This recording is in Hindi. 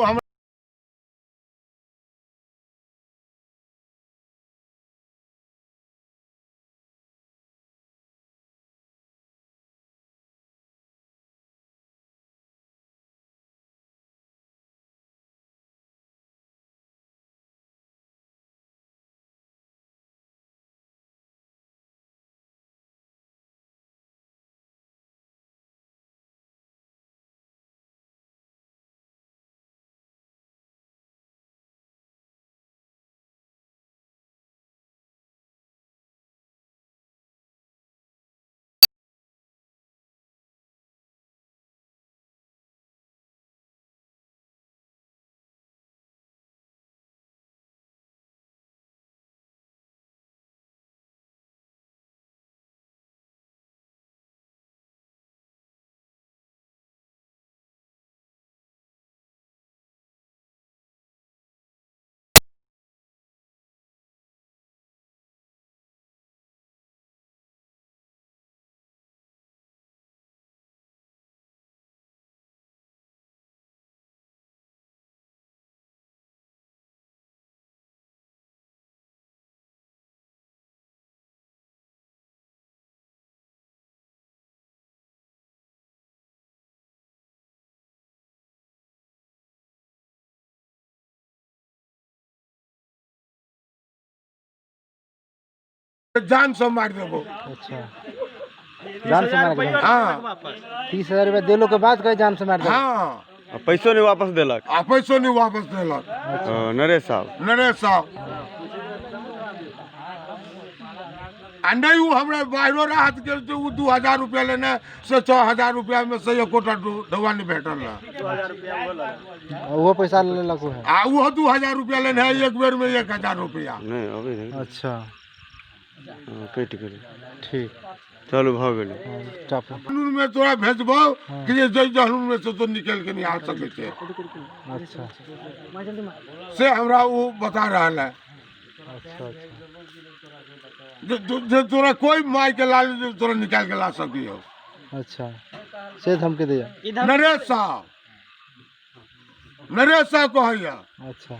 हम जान से मार देबो। अच्छा, जान से मार के हाँ 30,000 रुपया दिलो के बाद कहे जान से मार दे। हाँ पैसों नहीं वापस देलक। पैसों नहीं वापस देलक नरेश साहब आ नहीं वो हमरा बाहरो राहत गेल तो 2,000 रुपया लेने से 6,000 रुपया में से एकोटा ढौआ नहीं भेटल रहा। वो पैसा ले लेलक है। आ वो 2,000 रुपया लेने है एक बेर में 1,000 रुपया। नहीं अभी नहीं। अच्छा कट गेल। ठीक चलो भाग गेल। चापू कानून में तोरा भेजबो कि जे जहलून में से तो निकल के नहीं आ सके छे। अच्छा से हमरा वो बता रहा है अच्छा जे तोरा कोई माई के लाल तोरा निकाल के ला सकियो। अच्छा से धमकी दिया नरेश साहब कहैया। अच्छा